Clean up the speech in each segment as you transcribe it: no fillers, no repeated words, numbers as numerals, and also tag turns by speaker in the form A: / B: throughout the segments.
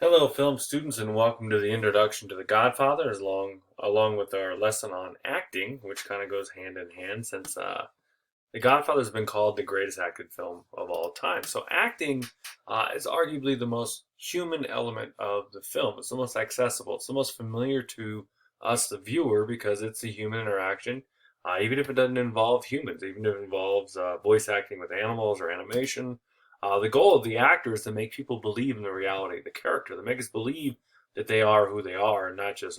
A: Hello, film students, and welcome to the introduction to The Godfather, along with our lesson on acting, which kind of goes hand in hand since The Godfather has been called the greatest acted film of all time. So, acting is arguably the most human element of the film. It's the most accessible. It's the most familiar to us, the viewer, because it's a human interaction. Even if it doesn't involve humans, even if it involves voice acting with animals or animation, the goal of the actor is to make people believe in the reality of the character, to make us believe that they are who they are, and not just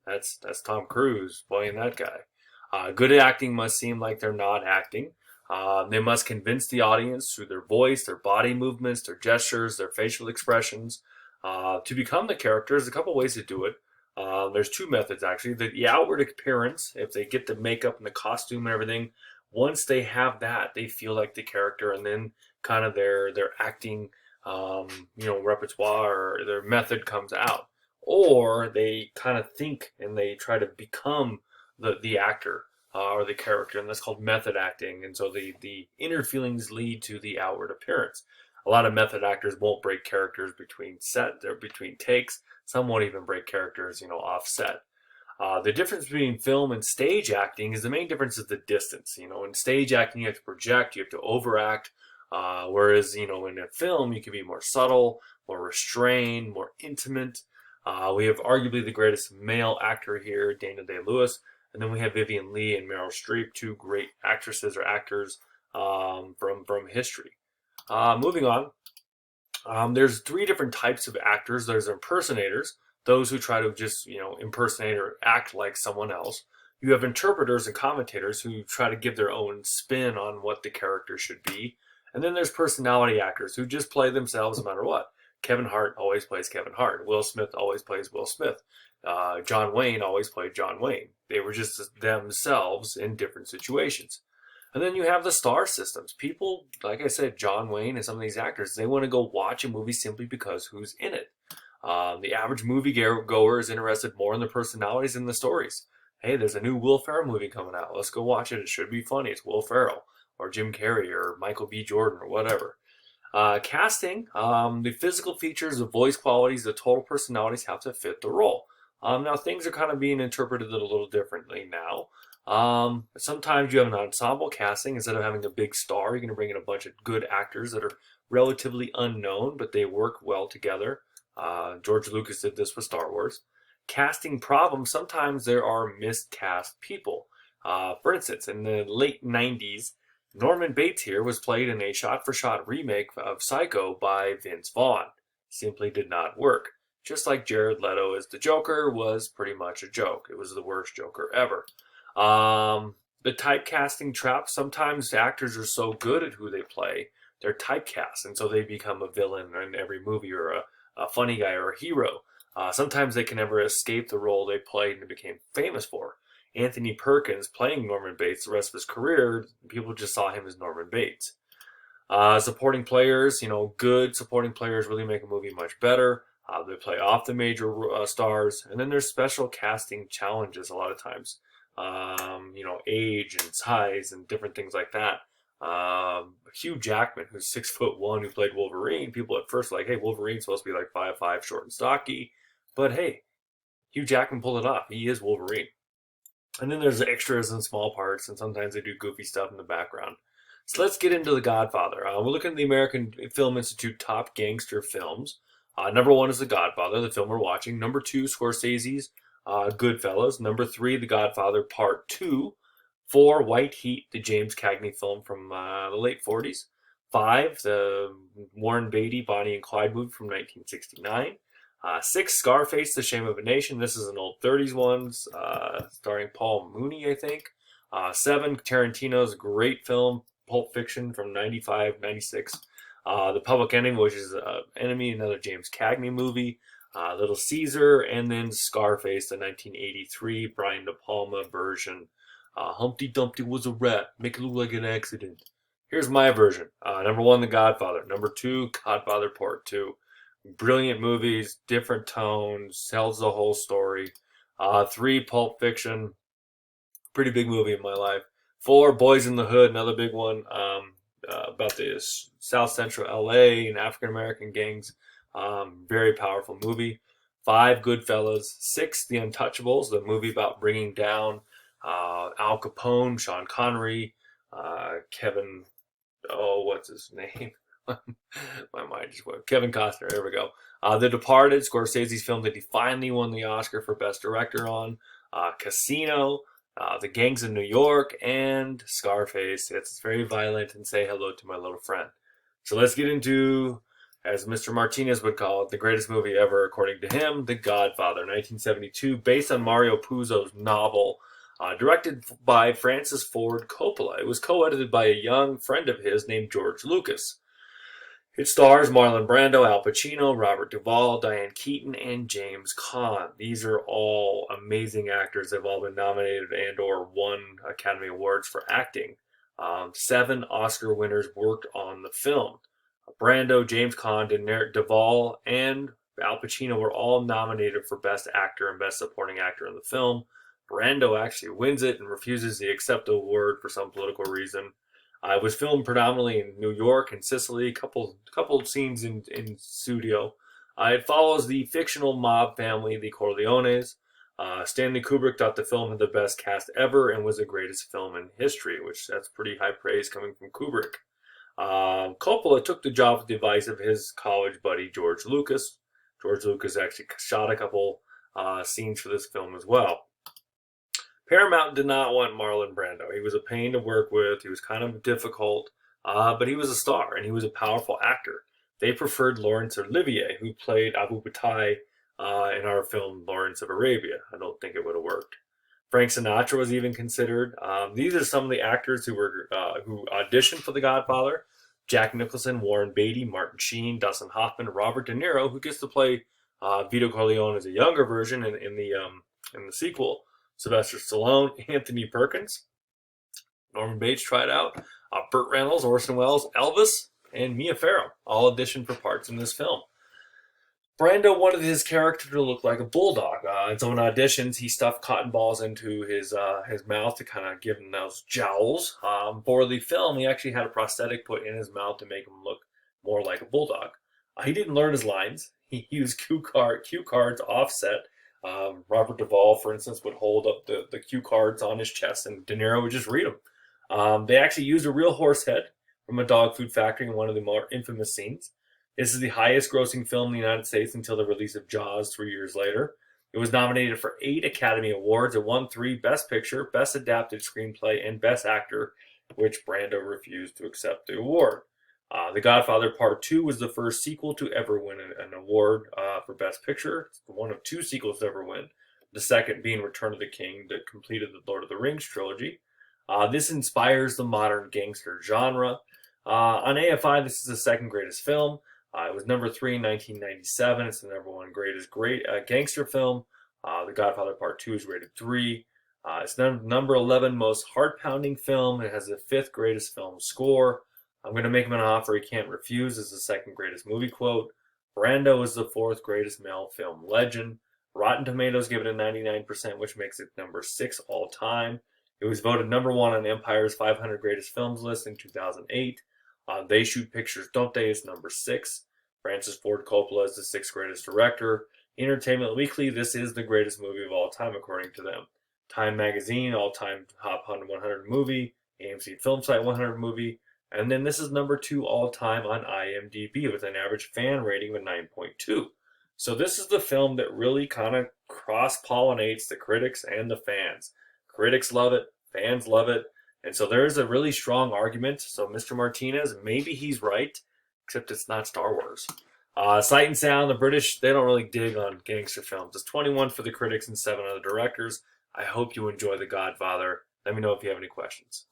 A: that's Tom Cruise playing that guy. Good acting must seem like they're not acting. They must convince the audience through their voice, their body movements, their gestures, their facial expressions to become the character. There's a couple ways to do it. There's two methods actually. The outward appearance, if they get the makeup and the costume and everything, once they have that, they feel like the character, and then kind of their acting, repertoire or their method comes out. Or they kind of think and they try to become the actor or the character, and that's called method acting. And so the inner feelings lead to the outward appearance. A lot of method actors won't break characters between set or between takes. Some won't even break characters, offset. The difference between film and stage acting is the main difference is the distance. In stage acting, you have to project, you have to overact, whereas, in a film, you can be more subtle, more restrained, more intimate. We have arguably the greatest male actor here, Daniel Day-Lewis, and then we have Vivian Leigh and Meryl Streep, two great actresses or actors from history. Moving on, there's three different types of actors. There's impersonators, those who try to just impersonate or act like someone else. You have interpreters and commentators who try to give their own spin on what the character should be. And then there's personality actors who just play themselves no matter what. Kevin Hart always plays Kevin Hart. Will Smith always plays Will Smith. John Wayne always played John Wayne. They were just themselves in different situations. And then you have the star systems. People, like I said, John Wayne and some of these actors, they want to go watch a movie simply because who's in it. The average movie goer is interested more in the personalities than the stories. Hey, there's a new Will Ferrell movie coming out. Let's go watch it. It should be funny. It's Will Ferrell or Jim Carrey or Michael B. Jordan or whatever. Casting, the physical features, the voice qualities, the total personalities have to fit the role. Now, things are kind of being interpreted a little differently now. Sometimes you have an ensemble casting. Instead of having a big star, you're going to bring in a bunch of good actors that are relatively unknown, but they work well together. George Lucas did this with Star Wars. Casting problems, sometimes there are miscast people. For instance, in the late 90s, Norman Bates here was played in a shot-for-shot remake of Psycho by Vince Vaughn. Simply did not work. Just like Jared Leto as the Joker was pretty much a joke. It was the worst Joker ever. The typecasting trap, sometimes actors are so good at who they play, they're typecast, and so they become a villain in every movie or a funny guy or a hero. Sometimes they can never escape the role they played and became famous for. Anthony Perkins playing Norman Bates the rest of his career, people just saw him as Norman Bates. Supporting players, good supporting players really make a movie much better. They play off the major stars, and then there's special casting challenges a lot of times. Age and size and different things like that. Hugh Jackman, who's 6'1", who played Wolverine, people at first were like, hey, Wolverine's supposed to be like 5'5", short and stocky, but hey, Hugh Jackman pulled it off. He is Wolverine. And then there's extras and small parts, and sometimes they do goofy stuff in the background. So let's get into The Godfather. We're looking at the American Film Institute Top Gangster Films. Number one is The Godfather, the film we're watching. Number two, Scorsese's Goodfellas. Number three, The Godfather Part 2. 4, White Heat, the James Cagney film from the late 40s. 5, the Warren Beatty, Bonnie and Clyde movie from 1969. 6, Scarface, The Shame of a Nation. This is an old 30s one, starring Paul Mooney, I think. 7, Tarantino's great film, Pulp Fiction from 95, 96. The Public Enemy, which is Enemy, another James Cagney movie. Little Caesar, and then Scarface, the 1983 Brian De Palma version. Humpty Dumpty was a rat. Make it look like an accident. Here's my version. Number one, The Godfather. Number two, Godfather Part 2. Brilliant movies, different tones, tells the whole story. 3, Pulp Fiction. Pretty big movie in my life. 4, Boys in the Hood, another big one about the South Central LA and African American gangs. Very powerful movie. 5, Goodfellas. 6, The Untouchables, the movie about bringing down Al Capone, Sean Connery, Kevin. Oh, what's his name? My mind just went. Kevin Costner. There we go. The Departed, Scorsese's film that he finally won the Oscar for Best Director on. Casino, The Gangs of New York, and Scarface. It's very violent, and Say Hello to My Little Friend. So let's get into, as Mr. Martinez would call it, the greatest movie ever, according to him, The Godfather, 1972, based on Mario Puzo's novel, directed by Francis Ford Coppola. It was co-edited by a young friend of his named George Lucas. It stars Marlon Brando, Al Pacino, Robert Duvall, Diane Keaton, and James Caan. These are all amazing actors. They've all been nominated and or won Academy Awards for acting. 7 Oscar winners worked on the film. Brando, James Caan, Duvall, and Al Pacino were all nominated for Best Actor and Best Supporting Actor in the film. Brando actually wins it and refuses to accept the award for some political reason. It was filmed predominantly in New York and Sicily, a couple of scenes in studio. It follows the fictional mob family, the Corleones. Stanley Kubrick thought the film had the best cast ever and was the greatest film in history, which that's pretty high praise coming from Kubrick. Coppola took the job with the advice of his college buddy, George Lucas. George Lucas actually shot a couple scenes for this film as well. Paramount did not want Marlon Brando. He was a pain to work with. He was kind of difficult, but he was a star, and he was a powerful actor. They preferred Laurence Olivier, who played Abu Batai in our film Lawrence of Arabia. I don't think it would have worked. Frank Sinatra was even considered. These are some of the actors who auditioned for The Godfather. Jack Nicholson, Warren Beatty, Martin Sheen, Dustin Hoffman, Robert De Niro, who gets to play Vito Corleone as a younger version in the sequel. Sylvester Stallone, Anthony Perkins, Norman Bates tried out, Burt Reynolds, Orson Welles, Elvis, and Mia Farrow all auditioned for parts in this film. Brando wanted his character to look like a bulldog. In some auditions, he stuffed cotton balls into his mouth to kind of give him those jowls. For the film, he actually had a prosthetic put in his mouth to make him look more like a bulldog. He didn't learn his lines. He used cue cards offset. Robert Duvall, for instance, would hold up the cue cards on his chest, and De Niro would just read them. They actually used a real horse head from a dog food factory in one of the more infamous scenes. This is the highest grossing film in the United States until the release of Jaws 3 years later. It was nominated for 8 Academy Awards. It won 3: Best Picture, Best Adapted Screenplay, and Best Actor, which Brando refused to accept the award. The Godfather Part 2 was the first sequel to ever win an award for Best Picture. It's one of 2 sequels to ever win. The second being Return of the King, that completed the Lord of the Rings trilogy. This inspires the modern gangster genre. On AFI, this is the second greatest film. It was number 3 in 1997. It's the number 1 greatest gangster film. The Godfather Part 2 is rated 3. It's number 11 most heart-pounding film. It has the 5th greatest film score. I'm going to make him an offer he can't refuse. It's the second greatest movie quote. Brando is the 4th greatest male film legend. Rotten Tomatoes give it a 99%, which makes it number 6 all time. It was voted number 1 on Empire's 500 greatest films list in 2008. They Shoot Pictures, Don't They? Is number 6. Francis Ford Coppola is the 6th greatest director. Entertainment Weekly, this is the greatest movie of all time, according to them. Time Magazine, all-time top 100 movie. AMC Film Site 100 movie. And then this is number 2 all-time on IMDb with an average fan rating of 9.2. So this is the film that really kind of cross-pollinates the critics and the fans. Critics love it, fans love it, and so there's a really strong argument. So Mr. Martinez, maybe he's right, except it's not Star Wars. Sight and Sound, the British, they don't really dig on gangster films. It's 21 for the critics and 7 other directors. I hope you enjoy The Godfather. Let me know if you have any questions.